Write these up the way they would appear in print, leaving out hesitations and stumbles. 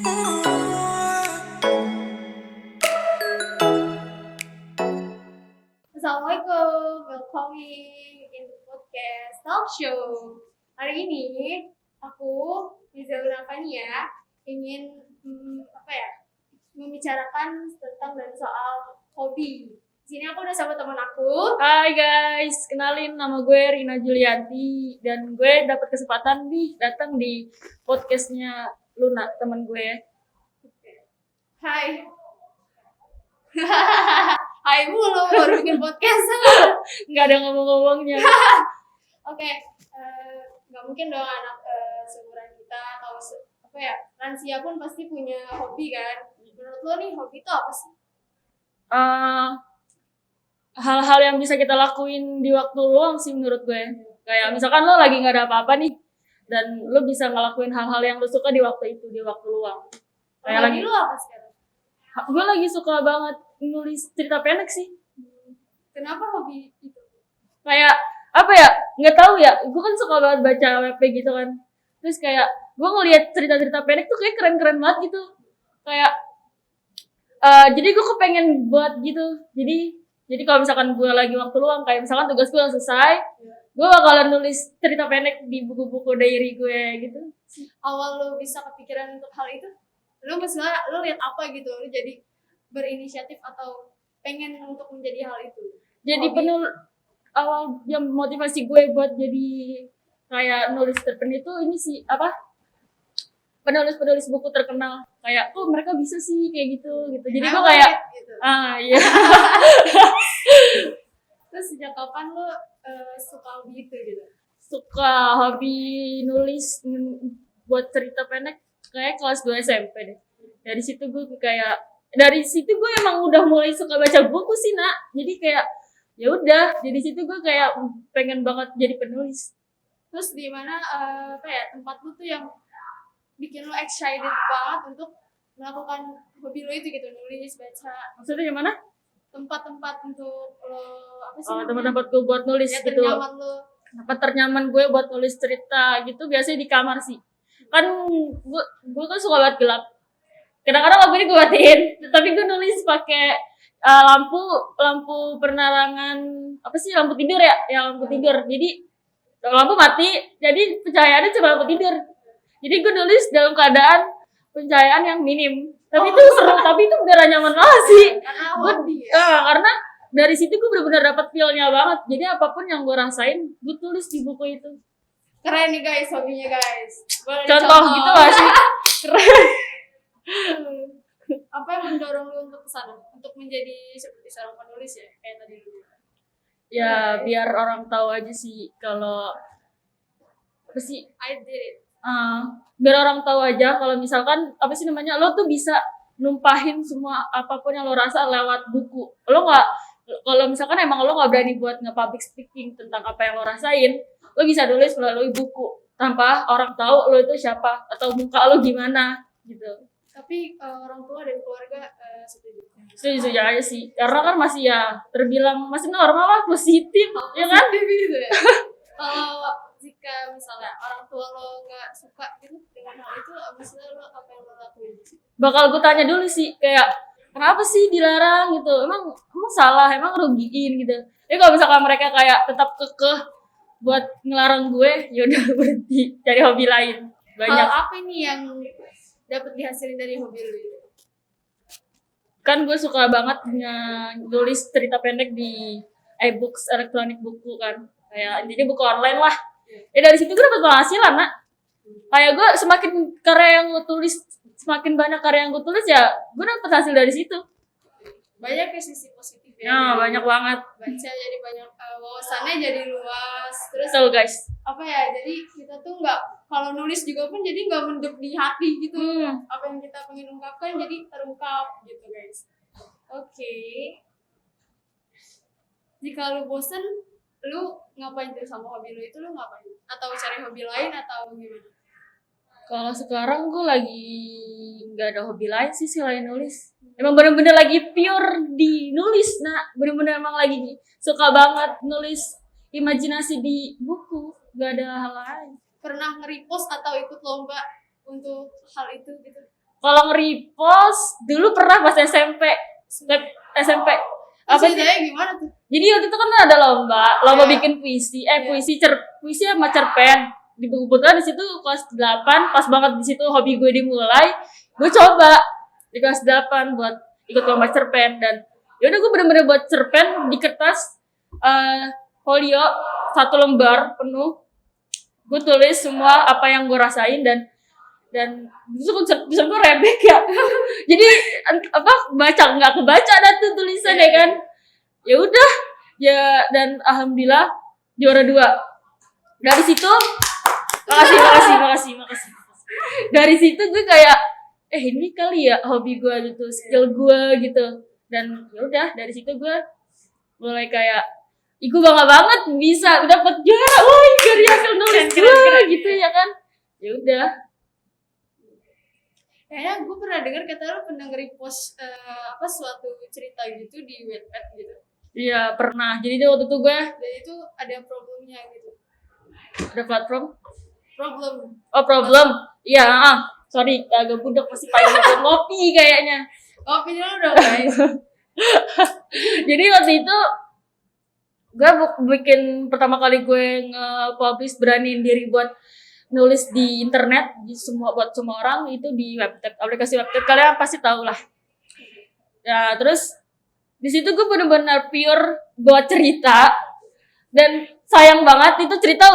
Assalamualaikum, welcome in the podcast talk show. Hari ini aku Rizal Nafania ingin membicarakan tentang dan soal hobi. Di sini aku udah sama teman aku. Hai guys, kenalin nama gue Rina Julianti dan gue dapat kesempatan nih datang di podcastnya Luna, teman gue. Hai. Hai mulu baru bikin podcast. Nggak ada ngomong-ngomongnya. Oke, nggak mungkin dong anak seumuran kita atau lansia pun pasti punya hobi kan. Menurut lo nih hobi itu apa sih? Hal-hal yang bisa kita lakuin di waktu luang sih menurut gue. Kayak misalkan lo lagi nggak ada apa-apa nih dan lo bisa ngelakuin hal-hal yang lo suka di waktu itu, di waktu luang. Kayak Hobi lo apa sekarang? Gue lagi suka banget nulis cerita pendek sih. Kenapa hobi itu? Kayak apa ya, nggak tahu ya, gue kan suka banget baca WP gitu kan, terus kayak gue ngeliat cerita-cerita pendek tuh kayak keren-keren banget gitu, kayak jadi gue kepengen buat gitu. Jadi kalau misalkan gue lagi waktu luang, kayak misalkan tugas gue udah selesai, gue bakalan nulis cerita pendek di buku-buku diary gue gitu. Awal lo bisa kepikiran untuk hal itu, lo misalnya lo lihat apa gitu, lo jadi berinisiatif atau pengen untuk menjadi hal itu. Jadi awal yang motivasi gue buat jadi kayak nulis cerpen itu ini sih penulis buku terkenal, kayak mereka bisa sih kayak gitu. Jadi gue kayak gitu. Iya. Terus sejak kapan lo suka hobi itu gitu? Suka hobi nulis buat cerita pendek kayak kelas 2 SMP deh. Dari situ gue emang udah mulai suka baca buku sih, Nak. Jadi kayak ya udah, jadi situ gue kayak pengen banget jadi penulis. Terus di mana tempat lu tuh yang bikin lo excited banget untuk melakukan hobi lo itu gitu, nulis, baca. Maksudnya gimana? Tempat-tempat untuk lo Tempat-tempat gue buat nulis ya, gitu. ternyaman lo. Tempat ternyaman gue buat nulis cerita gitu biasanya di kamar sih. Kan gue kan suka banget gelap. Kadang-kadang lampu ini gue matiin, tapi gue nulis pakai lampu penerangan lampu tidur ya, lampu tidur. Jadi lampu mati, jadi pencahayaannya cuma lampu tidur. Jadi gue nulis dalam keadaan pencahayaan yang minim. Tapi itu seru, tapi itu beneran nyaman banget sih. Karena dari situ gue benar-benar dapat feel-nya banget. Jadi apapun yang gue rasain, gue tulis di buku itu. Keren nih guys, hobinya guys. Contoh gitu gak sih? Keren. Apa yang mendorong lu untuk kesana, untuk menjadi seperti seorang penulis ya, kayak tadi dulu? Ya biar orang tahu aja sih kalau I did it. Biar orang tahu aja kalau misalkan lo tuh bisa numpahin semua apapun yang lo rasa lewat buku. Kalau misalkan emang lo nggak berani buat nge-public speaking tentang apa yang lo rasain, lo bisa tulis melalui buku tanpa orang tahu lo itu siapa atau muka lo gimana gitu. Tapi orang tua dan keluarga Setuju aja sih, karena kan masih ya terbilang masih normal lah, positif ya kan? Gitu ya. Kalau jika misalnya orang tua lo nggak suka gitu dengan hal itu, misalnya lo apa yang lo lakuin? Bakal gue tanya dulu sih, kayak kenapa sih dilarang gitu, emang salah, emang rugiin gitu. Jadi kalau misalkan mereka kayak tetap kekeh buat ngelarang gue, yaudah berhenti cari hobi lain. Banyak. Hal apa nih yang dapat dihasilin dari hobi lo itu? Kan gue suka banget nulis cerita pendek di iBooks, elektronik buku kan, kayak jadi buku online lah. Dari situ gue dapat penghasilan, Nak. Kayak gue semakin banyak karya yang gue tulis ya, gue dapat hasil dari situ. Banyak ya sisi positif ya. Banyak banget. Baca jadi banyak, wawasannya jadi luas. Terus guys. Jadi kita tuh kalau nulis juga pun jadi nggak mendep di hati gitu. Apa yang kita pengen ungkapkan jadi terungkap gitu guys. Oke. Jika lu bosen, lu ngapain tuh sama hobi lu itu, lu ngapain? Atau cari hobi lain atau gimana? Kalau sekarang gue lagi nggak ada hobi lain sih selain nulis. Emang bener-bener lagi pure di nulis, bener-bener emang lagi suka banget nulis imajinasi di buku, nggak ada hal lain. Pernah nge-repost atau ikut lomba untuk hal itu gitu? Kalau nge-repost dulu pernah pas SMP apa sih? Ceritanya gimana tuh? Jadi waktu itu kan ada lomba Iya. bikin puisi, Iya. puisi sama cerpen. Di kebetulan di situ kelas 8, pas banget di situ hobi gue dimulai. Gue coba di kelas 8 buat ikut lomba cerpen dan ya udah gue bener-bener buat cerpen di kertas folio 1 lembar penuh. Gue tulis semua apa yang gue rasain dan itu bisa gue rebek ya. Jadi baca nggak kebaca dah tuh tulisan ya kan. Ya udah ya dan alhamdulillah juara 2. Dari situ makasih. Dari situ gue kayak ini kali ya hobi gue gitu, skill gue gitu. Dan ya udah dari situ gue mulai kayak gue bangga banget bisa dapat juara. Woi, dari hasil nulis gue gitu ya kan. Ya udah. Kayaknya gue pernah dengar kata lo pernah nge-repost suatu cerita gitu di Wattpad gitu. Iya pernah. Jadi waktu itu gue Dan itu ada problemnya gitu. ada platform. Problem. Iya. Sorry agak budek masih pagi ngopi kayaknya. Kopi dulu dong guys. Jadi waktu itu gue bikin pertama kali gue nge-publish beraniin diri buat nulis di internet buat semua orang itu di Wattpad, aplikasi Wattpad kalian pasti tahu lah. Ya terus di situ gue benar-benar pure buat cerita dan sayang banget itu cerita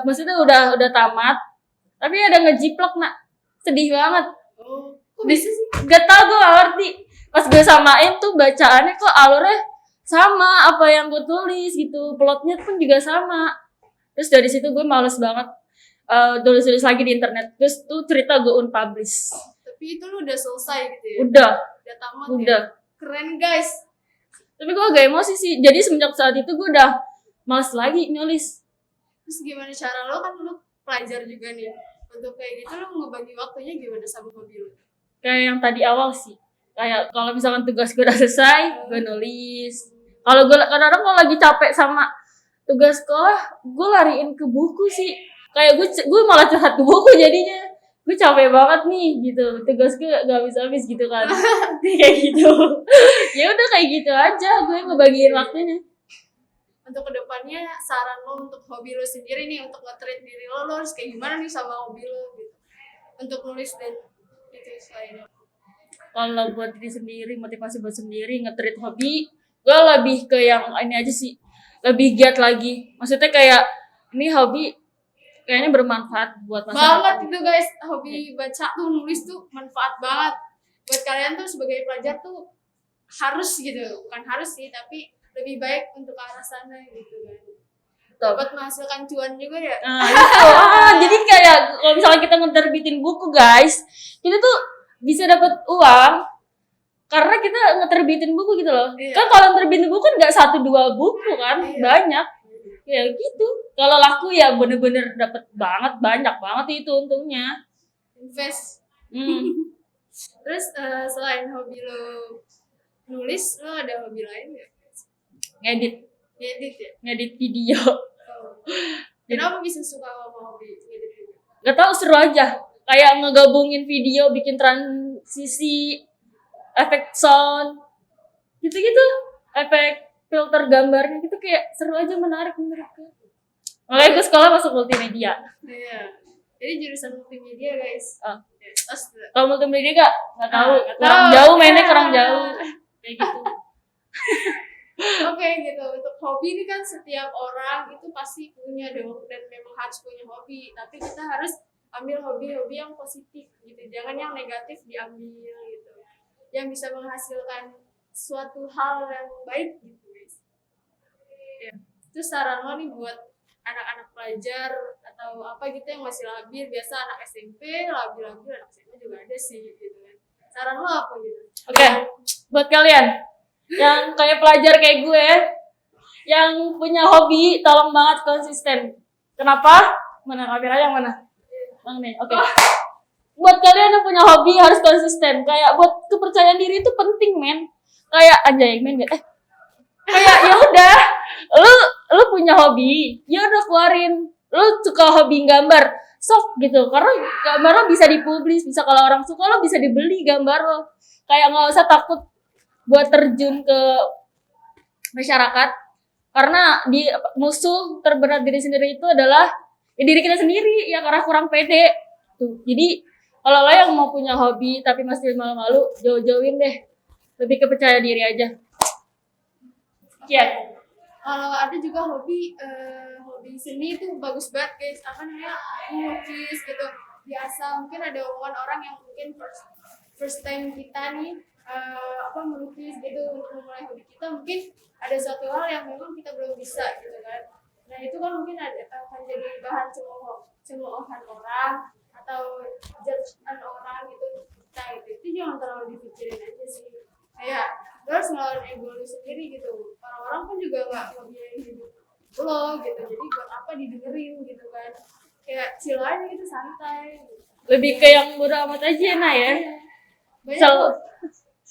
maksudnya udah tamat tapi ada ngejiplak sedih banget. Oh, kok bisa sih? Gak tau gue gak ngerti pas gue samain tuh bacaannya kok alurnya sama apa yang gue tulis gitu, plotnya pun juga sama. Terus dari situ gue males banget tulis lagi di internet. Terus tuh cerita gue unpublish. Tapi itu lu udah selesai gitu ya? Udah Tamat udah. ya? Keren guys. Tapi gue agak emosi sih. Jadi semenjak saat itu gue udah males lagi nulis. Terus gimana cara lo, kan lu pelajar juga nih, untuk kayak gitu lo ngebagi waktunya gimana sama hobi lo? Kayak yang tadi awal sih. Kayak kalau misalkan tugas gue udah selesai, gue nulis. Kalau gue kadang-kadang kalau lagi capek sama tugas sekolah, gue lariin ke buku sih. Kayak gue malah curhat ke buku jadinya. Gue capek banget nih gitu. Tugas gue gak habis-habis gitu kan. Kayak gitu. Ya udah kayak gitu aja gue ngebagiin waktunya. Untuk kedepannya saran lo untuk hobi lo sendiri nih, untuk nge-treat diri lo harus kayak gimana nih sama hobi lo gitu. Untuk nulis dan itu selain. Kalau buat diri sendiri, motivasi buat sendiri, nge-treat hobi, gue lebih ke yang ini aja sih. Lebih giat lagi. Maksudnya kayak ini hobi kayaknya bermanfaat buat masyarakat. Banget itu guys, hobi baca tuh, nulis tuh manfaat banget. Buat kalian tuh sebagai pelajar tuh harus gitu, bukan harus sih, tapi lebih baik untuk ke arah sana gitu kan. Dapat menghasilkan cuan juga ya. Jadi kayak kalau misalnya kita ngeterbitin buku guys, kita tuh bisa dapat uang karena kita ngeterbitin buku gitu loh. Iya. Kan kalau ngeterbitin buku kan nggak 1-2 buku kan, Iya. banyak. Ya gitu. Kalau laku ya bener-bener dapat banyak banget itu untungnya. Invest. Hmm. Terus selain hobi lo nulis, lo ada hobi lain nggak? Ngedit Ngedit ya? video. Oh. Kenapa bisa suka sama hobi ngedit video? Gak tau, seru aja. Kayak ngegabungin video, bikin transisi, efek sound, gitu-gitu. Efek filter gambarnya gitu kayak seru aja, menarik menurutku. Makanya gue sekolah masuk multimedia. Iya. Jadi jurusan multimedia guys. Oh. Terus Kalau multimedia nggak tahu. nggak Kurang tahu. jauh, mainnya Ya. kurang jauh. Kayak gitu. Oke gitu, untuk hobi ini kan setiap orang itu pasti punya dong, dan memang harus punya hobi, tapi kita harus ambil hobi-hobi yang positif gitu, jangan yang negatif diambil gitu, yang bisa menghasilkan suatu hal yang baik gitu guys. Ya. Terus saran lo nih buat anak-anak pelajar atau apa gitu yang masih labil, biasa anak SMP labil-labil, anak SMA juga ada sih gitu kan. Saran lo apa gitu? Oke, buat kalian yang kayak pelajar kayak gue, yang punya hobi, tolong banget konsisten. Kenapa? Mana kamera yang mana? Yang nih, oke. Buat kalian yang punya hobi harus konsisten. Kayak buat kepercayaan diri itu penting, men. Kayak anjay, men gak? Kayak ya udah, lu punya hobi, ya udah keluarin. lu suka hobi gambar, sok gitu, karena gambar lo bisa dipublis, bisa kalau orang suka lo bisa dibeli gambar lo, kayak nggak usah takut buat terjun ke masyarakat, karena di musuh terberat diri sendiri itu adalah ya diri kita sendiri ya, karena kurang pede tuh. Jadi kalau lo yang mau punya hobi tapi masih malu-malu, jauh-jauhin deh, lebih ke percaya diri aja. Iya. Kalau ada juga hobi seni itu bagus banget guys, apa namanya, melukis gitu. Biasa mungkin ada omongan orang yang mungkin first time kita nih melukis gitu, untuk memulai hobi kita mungkin ada suatu hal yang memang kita belum bisa gitu kan. Nah itu kan mungkin akan jadi bahan cemoohan orang atau judgean orang gitu kita gitu. Itu jangan terlalu dipikirin aja sih, kayak terus ngelawan ego lu sendiri gitu. Orang-orang pun juga nggak biayain hidup lo gitu, jadi buat apa didengerin gitu kan, kayak chill aja gitu, santai gitu. Lebih ke yang bodo amat aja nah ya.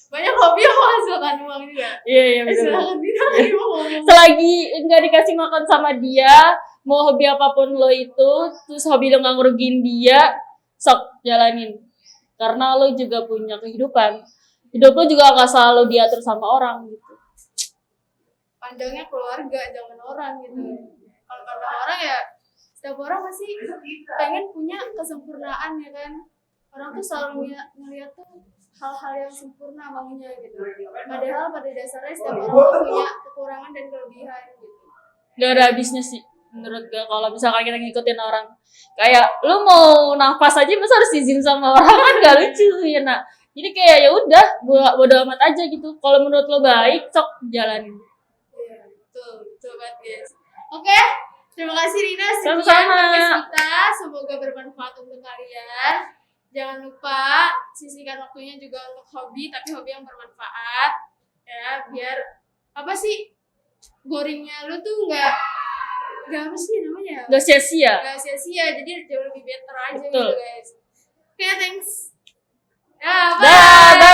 Banyak hobi yang menghasilkan uang juga. Iya betul. Silakan lagi mau ngomong. Selagi nggak dikasih makan sama dia, mau hobi apapun lo itu, terus hobi lo nggak ngerugiin dia, sok jalanin. Karena lo juga punya kehidupan. Hidup lo juga nggak selalu diatur sama orang gitu. Pandangnya keluarga, jangan orang gitu. Kalau pandang orang ya, setiap orang pasti pengen punya kesempurnaan ya kan. Orang tuh selalu ngeliat tuh hal-hal yang sempurna maunya gitu. Padahal pada dasarnya setiap orang tuh punya kekurangan dan kelebihan gitu. Gak ada habisnya sih menurut gue kalau misalkan kita ngikutin orang. Kayak lu mau nafas aja masa harus izin sama orang, kan gak lucu ya nak. Jadi kayak ya udah bodo amat aja gitu. Kalau menurut lo baik, sok jalanin. Iya, betul banget guys. Oke, terima kasih Rina, sekian Sama-sama. podcast kita. Semoga bermanfaat untuk kalian. Jangan lupa sisihkan waktunya juga untuk hobi, tapi hobi yang bermanfaat ya, biar apa sih, boringnya lu tuh nggak apa sih namanya, Gak sia-sia. nggak sia-sia, jadi jauh lebih better aja Betul. gitu guys. Oke, thanks. Ya, bye. Dah.